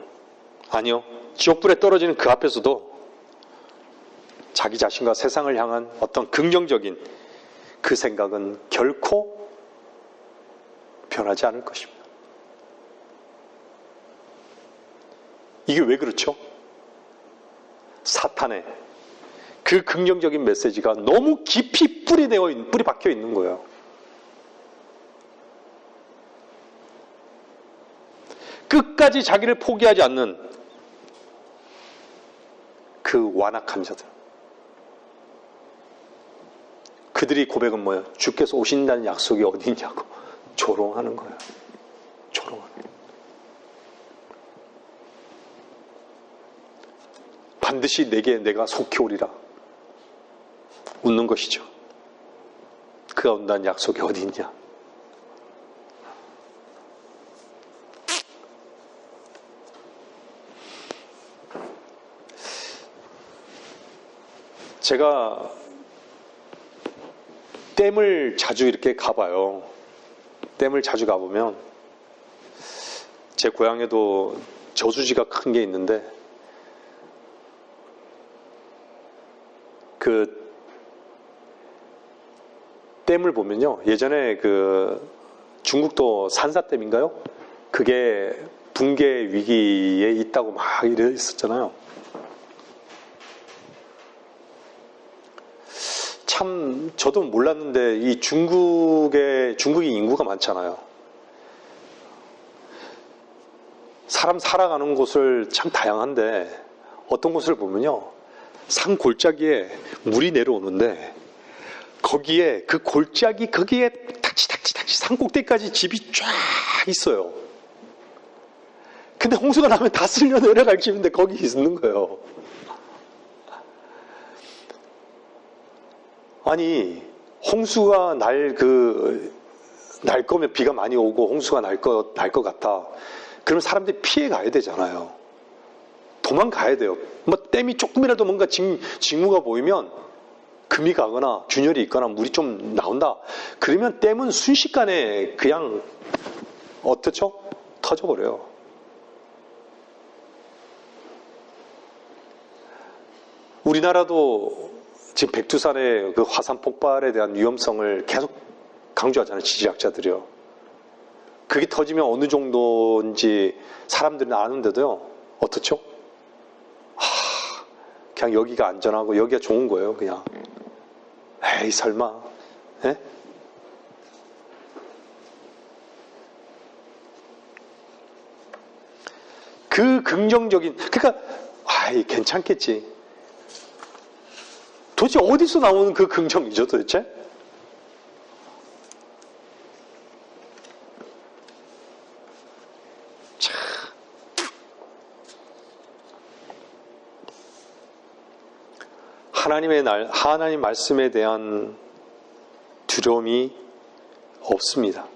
아니요, 지옥불에 떨어지는 그 앞에서도 자기 자신과 세상을 향한 어떤 긍정적인 그 생각은 결코 변하지 않을 것입니다. 이게 왜 그렇죠? 사탄의 그 긍정적인 메시지가 너무 깊이 뿌리 박혀 있는 거예요. 끝까지 자기를 포기하지 않는 그 완악한 자들. 그들이 고백은 뭐예요? 주께서 오신다는 약속이 어디 있냐고 조롱하는 거예요. 조롱하는 거예요. 반드시 내가 속히 오리라. 웃는 것이죠. 그가 온다는 약속이 어디 있냐. 제가 댐을 자주 이렇게 가봐요. 댐을 자주 가보면 제 고향에도 저수지가 큰 게 있는데 그 댐을 보면요. 예전에 그 중국도 산사댐인가요? 그게 붕괴 위기에 있다고 막 이랬었잖아요. 참 저도 몰랐는데 이 중국이 인구가 많잖아요. 사람 살아가는 곳을 참 다양한데 어떤 곳을 보면요. 산 골짜기에 물이 내려오는데 거기에 그 골짜기 거기에 닥치 산 꼭대기까지 집이 쫙 있어요. 근데 홍수가 나면 다 쓸려 내려갈 집인데 거기 있는 거예요. 아니 홍수가 날 거면 비가 많이 오고 홍수가 날 것 같아. 그러면 사람들이 피해 가야 되잖아요. 도망가야 돼요. 뭐 댐이 조금이라도 뭔가 징후가 보이면 금이 가거나 균열이 있거나 물이 좀 나온다. 그러면 댐은 순식간에 그냥 어떻죠? 터져버려요. 우리나라도 지금 백두산의 그 화산 폭발에 대한 위험성을 계속 강조하잖아요. 지질학자들이요. 그게 터지면 어느 정도인지 사람들은 아는데도요. 어떻죠? 그냥 여기가 안전하고 여기가 좋은 거예요. 그냥. 에이 설마. 에? 그 긍정적인 그러니까 괜찮겠지. 도대체 어디서 나오는 그 긍정이죠 도대체? 참. 하나님 말씀에 대한 두려움이 없습니다.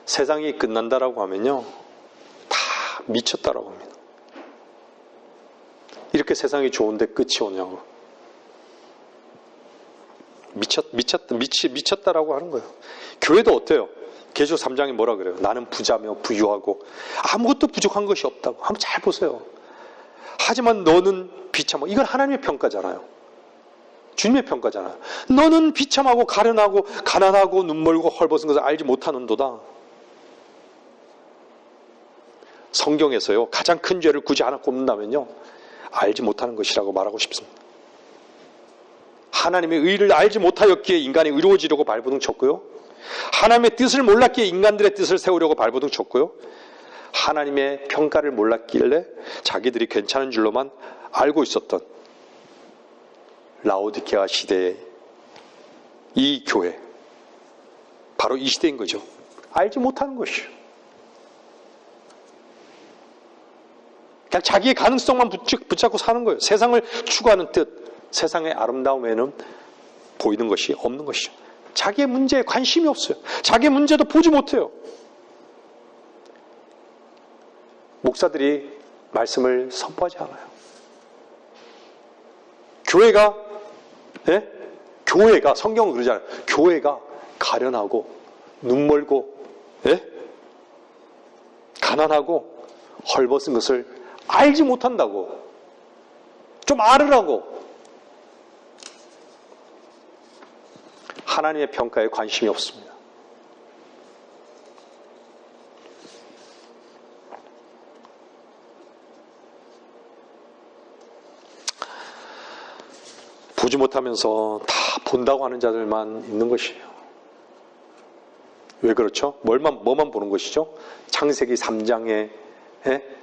세상이 끝난다라고 하면요, 다 미쳤다라고 합니다. 이렇게 세상이 좋은데 끝이 오냐고. 미쳤다라고 하는 거예요. 교회도 어때요? 계시록 3장에 뭐라 그래요? 나는 부자며 부유하고 아무것도 부족한 것이 없다고. 한번 잘 보세요. 하지만 너는 비참하고, 이건 하나님의 평가잖아요. 주님의 평가잖아요. 너는 비참하고 가련하고 가난하고 눈멀고 헐벗은 것을 알지 못하는도다. 성경에서요, 가장 큰 죄를 굳이 하나 꼽는다면요, 알지 못하는 것이라고 말하고 싶습니다. 하나님의 의를 알지 못하였기에 인간이 의로워지려고 발버둥 쳤고요, 하나님의 뜻을 몰랐기에 인간들의 뜻을 세우려고 발버둥 쳤고요, 하나님의 평가를 몰랐길래 자기들이 괜찮은 줄로만 알고 있었던 라오디게아 시대의 이 교회, 바로 이 시대인 거죠. 알지 못하는 것이요. 그냥 자기의 가능성만 붙잡고 사는 거예요. 세상을 추구하는 뜻, 세상의 아름다움에는 보이는 것이 없는 것이죠. 자기의 문제에 관심이 없어요. 자기의 문제도 보지 못해요. 목사들이 말씀을 선포하지 않아요. 교회가 성경은 그러잖아요. 교회가 가련하고 눈멀고 가난하고 헐벗은 것을 알지 못한다고. 좀 알으라고. 하나님의 평가에 관심이 없습니다. 보지 못하면서 다 본다고 하는 자들만 있는 것이에요. 왜 그렇죠? 뭐만 보는 것이죠? 창세기 3장의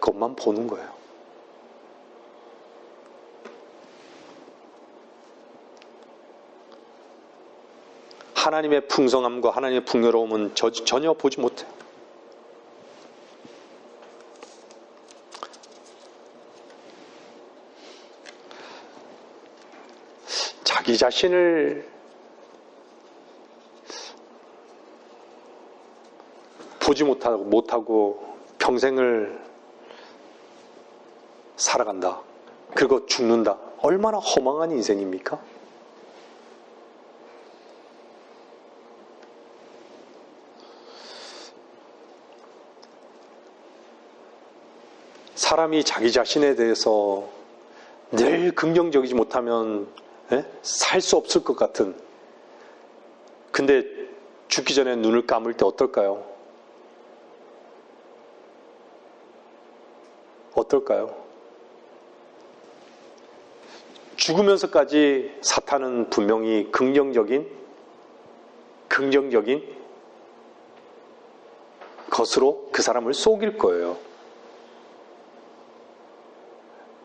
것만 보는 거예요. 하나님의 풍성함과 하나님의 풍요로움은 전혀 보지 못해요. 자기 자신을 보지 못하고 평생을 살아간다. 그리고 죽는다. 얼마나 허망한 인생입니까? 사람이 자기 자신에 대해서 늘 긍정적이지 못하면 살 수 없을 것 같은, 근데 죽기 전에 눈을 감을 때 어떨까요? 죽으면서까지 사탄은 분명히 긍정적인 것으로 그 사람을 속일 거예요.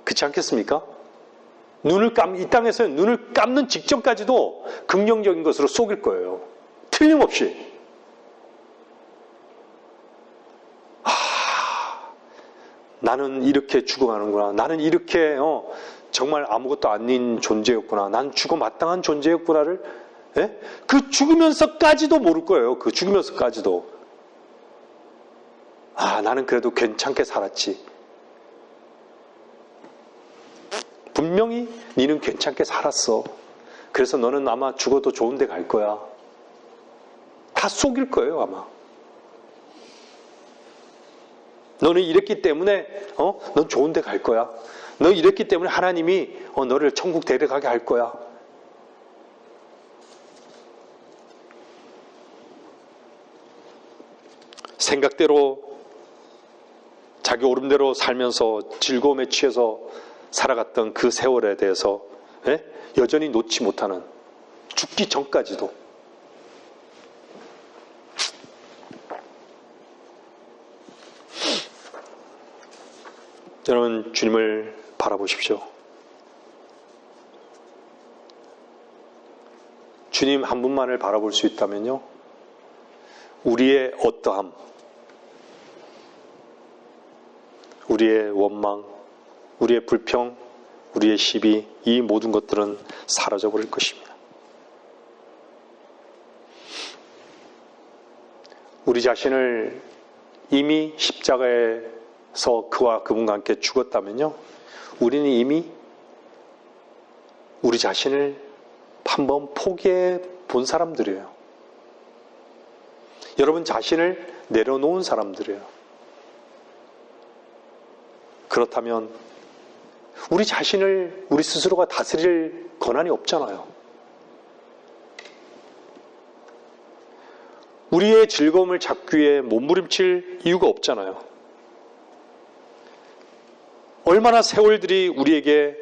그렇지 않겠습니까? 이 땅에서 눈을 감는 직전까지도 긍정적인 것으로 속일 거예요. 틀림없이. 나는 이렇게 죽어가는구나. 나는 이렇게 정말 아무것도 아닌 존재였구나. 난 죽어 마땅한 존재였구나를 그 죽으면서까지도 모를 거예요. 그 죽으면서까지도. 나는 그래도 괜찮게 살았지. 분명히 너는 괜찮게 살았어. 그래서 너는 아마 죽어도 좋은 데 갈 거야. 다 속일 거예요, 아마. 너는 이랬기 때문에 넌 좋은 데 갈 거야. 너 이랬기 때문에 하나님이 너를 천국 데려가게 할 거야. 생각대로 자기 오름대로 살면서 즐거움에 취해서 살아갔던 그 세월에 대해서 여전히 놓지 못하는, 죽기 전까지도. 여러분, 주님을 바라보십시오. 주님 한 분만을 바라볼 수 있다면요, 우리의 어떠함, 우리의 원망, 우리의 불평, 우리의 시비, 이 모든 것들은 사라져 버릴 것입니다. 우리 자신을 이미 십자가에서 그와 그분과 함께 죽었다면요, 우리는 이미 우리 자신을 한번 포기해 본 사람들이에요. 여러분 자신을 내려놓은 사람들이에요. 그렇다면 우리 자신을 우리 스스로가 다스릴 권한이 없잖아요. 우리의 즐거움을 잡기 위해 몸부림칠 이유가 없잖아요. 얼마나 세월들이 우리에게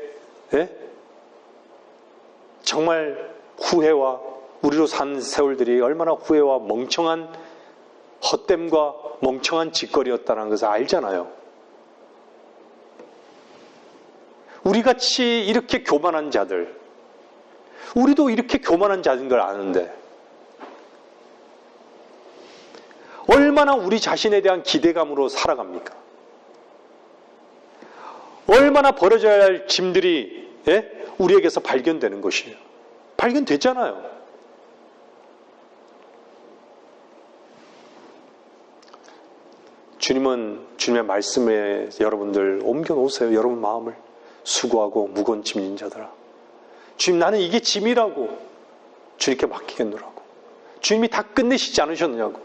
정말 후회와 우리로 산 세월들이 얼마나 후회와 멍청한 헛됨과 멍청한 짓거리였다는 것을 알잖아요. 우리같이 이렇게 교만한 자들, 우리도 이렇게 교만한 자인 걸 아는데 얼마나 우리 자신에 대한 기대감으로 살아갑니까? 얼마나 버려져야 할 짐들이 우리에게서 발견되는 것이에요. 발견됐잖아요. 주님은 주님의 말씀에 여러분들 옮겨놓으세요. 여러분 마음을. 수고하고 무거운 짐진 자들아, 주님 나는 이게 짐이라고 주님께 맡기겠노라고. 주님이 다 끝내시지 않으셨느냐고.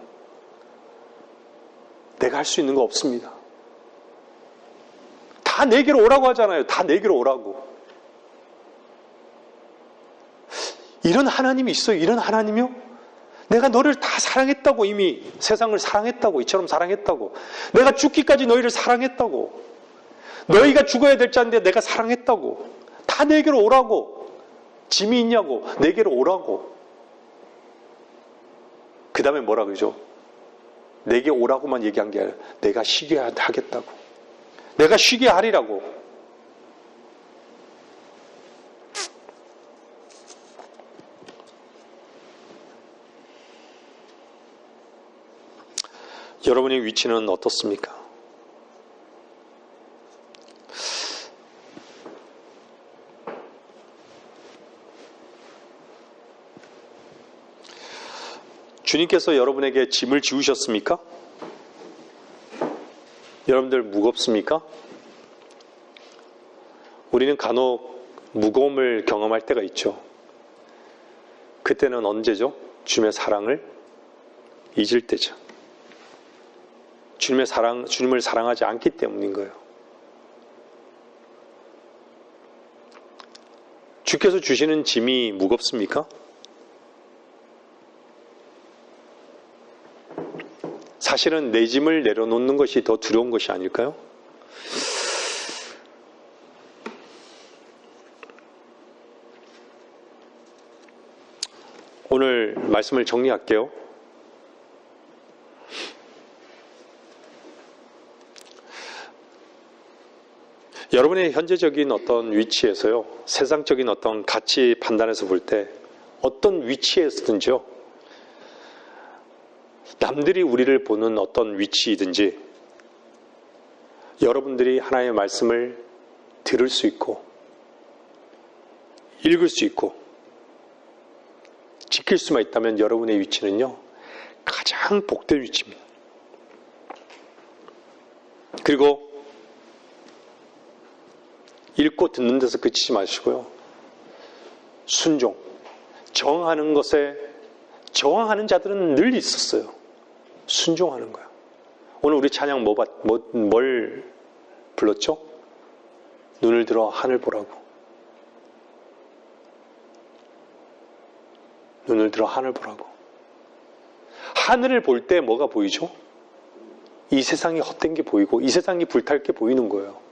내가 할 수 있는 거 없습니다. 다 내게로 오라고 하잖아요. 다 내게로 오라고. 이런 하나님이 있어요. 이런 하나님이요? 내가 너를 다 사랑했다고, 이미 세상을 사랑했다고, 이처럼 사랑했다고. 내가 죽기까지 너희를 사랑했다고. 너희가 죽어야 될 자인데 내가 사랑했다고. 다 내게로 오라고. 짐이 있냐고. 내게로 오라고. 그 다음에 뭐라 그러죠? 내게 오라고만 얘기한 게 아니라 내가 쉬게 하겠다고. 내가 쉬게 하리라고. 여러분의 위치는 어떻습니까? 주님께서 여러분에게 짐을 지우셨습니까? 여러분들 무겁습니까? 우리는 간혹 무거움을 경험할 때가 있죠. 그때는 언제죠? 주님의 사랑을 잊을 때죠. 주님을 사랑하지 않기 때문인 거예요. 주께서 주시는 짐이 무겁습니까? 사실은 내 짐을 내려놓는 것이 더 두려운 것이 아닐까요? 오늘 말씀을 정리할게요. 여러분의 현재적인 어떤 위치에서요, 세상적인 어떤 가치 판단에서 볼 때 어떤 위치에서든지요, 남들이 우리를 보는 어떤 위치이든지 여러분들이 하나님의 말씀을 들을 수 있고 읽을 수 있고 지킬 수만 있다면 여러분의 위치는요, 가장 복된 위치입니다. 그리고 읽고 듣는 데서 그치지 마시고요, 순종, 저항하는 것에 저항하는 자들은 늘 있었어요. 순종하는 거야. 오늘 우리 찬양 뭘 불렀죠? 눈을 들어 하늘 보라고. 눈을 들어 하늘 보라고. 하늘을 볼 때 뭐가 보이죠? 이 세상이 헛된 게 보이고 이 세상이 불탈 게 보이는 거예요.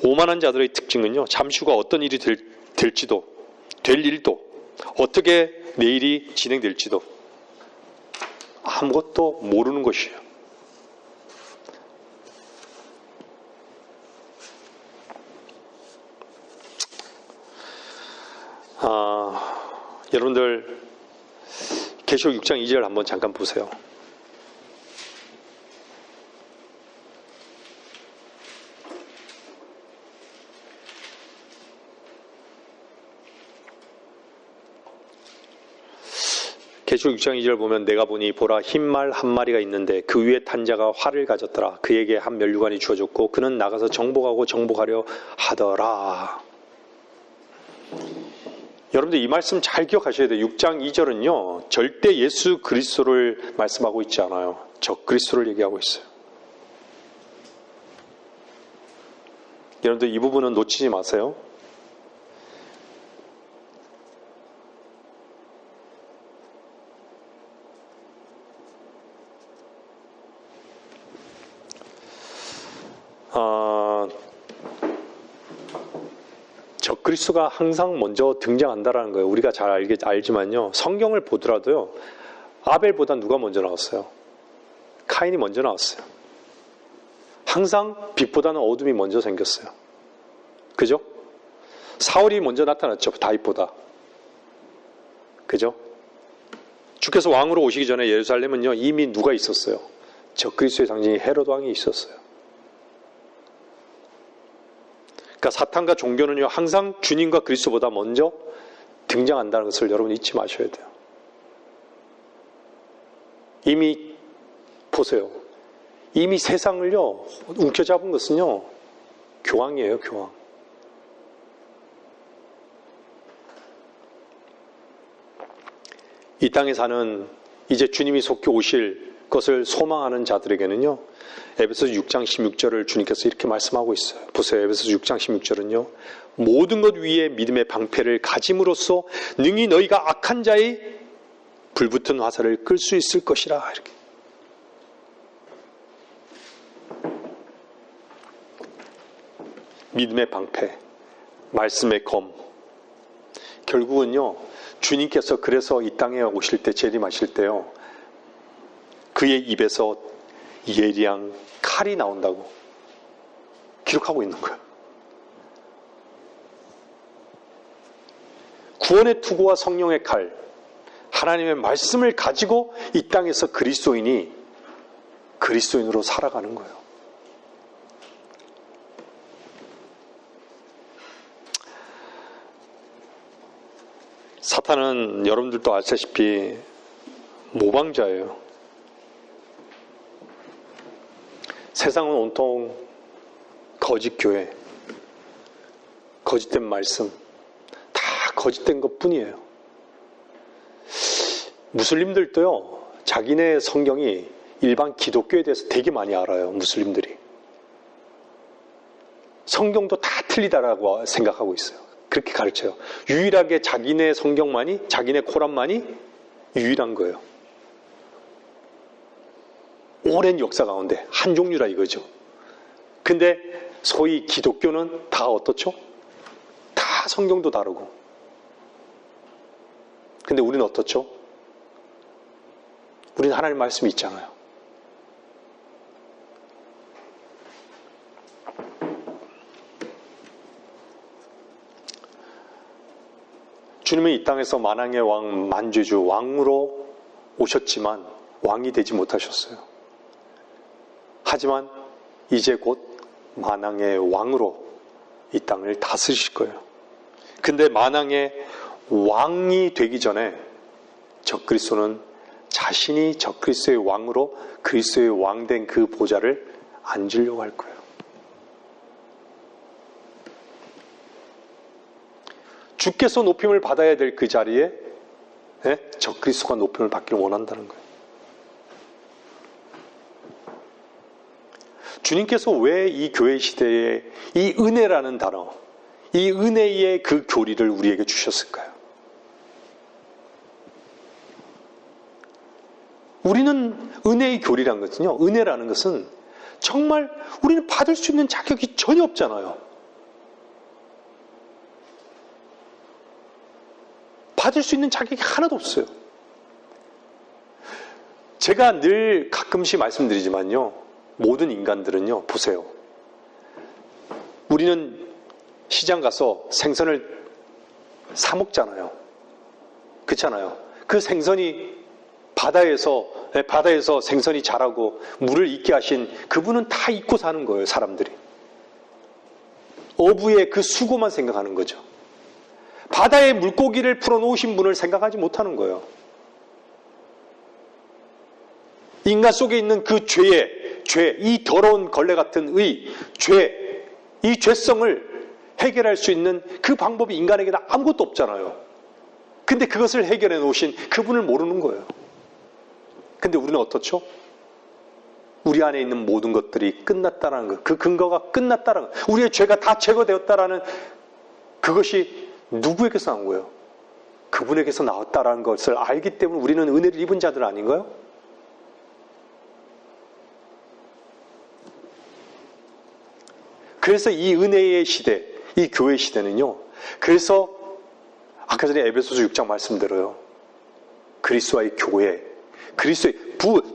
오만한 자들의 특징은요, 잠시 후가 어떤 일이 될지도, 될 일도, 어떻게 내일이 진행될지도 아무것도 모르는 것이에요. 여러분들 계시록 6장 2절 한번 잠깐 보세요. 계시록 6장 2절 보면 내가 보니 보라 흰 말 한 마리가 있는데 그 위에 탄 자가 활을 가졌더라. 그에게 한 면류관이 주어졌고 그는 나가서 정복하고 정복하려 하더라. 여러분들 이 말씀 잘 기억하셔야 돼요. 6장 2절은요. 절대 예수 그리스도를 말씀하고 있지 않아요. 적 그리스도를 얘기하고 있어요. 여러분들 이 부분은 놓치지 마세요. 적 그리스도가 항상 먼저 등장한다라는 거예요. 우리가 잘 알지만요. 성경을 보더라도요. 아벨보다 누가 먼저 나왔어요? 카인이 먼저 나왔어요. 항상 빛보다는 어둠이 먼저 생겼어요. 그죠? 사울이 먼저 나타났죠. 다윗보다. 그죠? 주께서 왕으로 오시기 전에 예루살렘은요. 이미 누가 있었어요? 적 그리스도의 상징이 헤롯 왕이 있었어요. 그러니까 사탄과 종교는요, 항상 주님과 그리스도보다 먼저 등장한다는 것을 여러분 잊지 마셔야 돼요. 이미 보세요. 이미 세상을요, 움켜잡은 것은요, 교황이에요, 교황. 이 땅에 사는 이제 주님이 속히 오실 것을 소망하는 자들에게는요, 에베소서 6장 16절을 주님께서 이렇게 말씀하고 있어요. 보세요. 에베소서 6장 16절은요. 모든 것 위에 믿음의 방패를 가짐으로써 능히 너희가 악한 자의 불붙은 화살을 끌 수 있을 것이라. 이렇게. 믿음의 방패, 말씀의 검. 결국은요. 주님께서 그래서 이 땅에 오실 때, 재림하실 때요. 그의 입에서 예리한 칼이 나온다고 기록하고 있는 거예요. 구원의 투구와 성령의 칼, 하나님의 말씀을 가지고 이 땅에서 그리스도인이 그리스도인으로 살아가는 거예요. 사탄은 여러분들도 아시다시피 모방자예요. 세상은 온통 거짓 교회, 거짓된 말씀, 다 거짓된 것 뿐이에요. 무슬림들도요, 자기네 성경이 일반 기독교에 대해서 되게 많이 알아요, 무슬림들이. 성경도 다 틀리다라고 생각하고 있어요. 그렇게 가르쳐요. 유일하게 자기네 성경만이, 자기네 코란만이 유일한 거예요. 오랜 역사 가운데 한 종류라 이거죠. 근데 소위 기독교는 다 어떻죠? 다 성경도 다르고. 근데 우리는 어떻죠? 우리는 하나님 말씀이 있잖아요. 주님은 이 땅에서 만왕의 왕, 만주주, 왕으로 오셨지만 왕이 되지 못하셨어요. 하지만 이제 곧 만왕의 왕으로 이 땅을 다스리실 거예요. 근데 만왕의 왕이 되기 전에 적그리스도는 자신이 적그리스도의 왕으로 그리스도의 왕된 그 보좌를 앉으려고 할 거예요. 주께서 높임을 받아야 될 그 자리에 적그리스도가 높임을 받기를 원한다는 거예요. 주님께서 왜 이 교회 시대에 이 은혜라는 단어, 이 은혜의 그 교리를 우리에게 주셨을까요? 우리는 은혜의 교리라는 것은요, 은혜라는 것은 정말 우리는 받을 수 있는 자격이 전혀 없잖아요. 받을 수 있는 자격이 하나도 없어요. 제가 늘 가끔씩 말씀드리지만요, 모든 인간들은요, 보세요. 우리는 시장 가서 생선을 사 먹잖아요. 그렇잖아요. 그 생선이 바다에서 생선이 자라고 물을 있게 하신 그분은 다 잊고 사는 거예요, 사람들이. 어부의 그 수고만 생각하는 거죠. 바다에 물고기를 풀어놓으신 분을 생각하지 못하는 거예요. 인간 속에 있는 그 이 더러운 걸레 같은 이 죄성을 해결할 수 있는 그 방법이 인간에게는 아무것도 없잖아요. 근데 그것을 해결해 놓으신 그분을 모르는 거예요. 근데 우리는 어떻죠? 우리 안에 있는 모든 것들이 끝났다라는 것, 그 근거가 끝났다라는 것, 우리의 죄가 다 제거되었다라는 그것이 누구에게서 나온 거예요? 그분에게서 나왔다라는 것을 알기 때문에 우리는 은혜를 입은 자들 아닌가요? 그래서 이 은혜의 시대, 이 교회 시대는요, 그래서 아까 전에 에베소서 6장 말씀대로요, 그리스도와의 교회,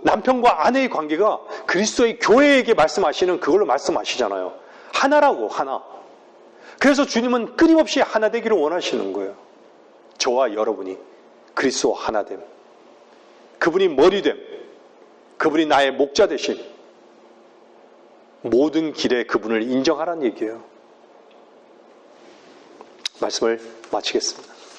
남편과 아내의 관계가 그리스도의 교회에게 말씀하시는 그걸로 말씀하시잖아요. 하나라고, 하나. 그래서 주님은 끊임없이 하나 되기를 원하시는 거예요. 저와 여러분이 그리스도와 하나됨. 그분이 머리됨. 그분이 나의 목자 되심. 모든 길에 그분을 인정하라는 얘기예요. 말씀을 마치겠습니다.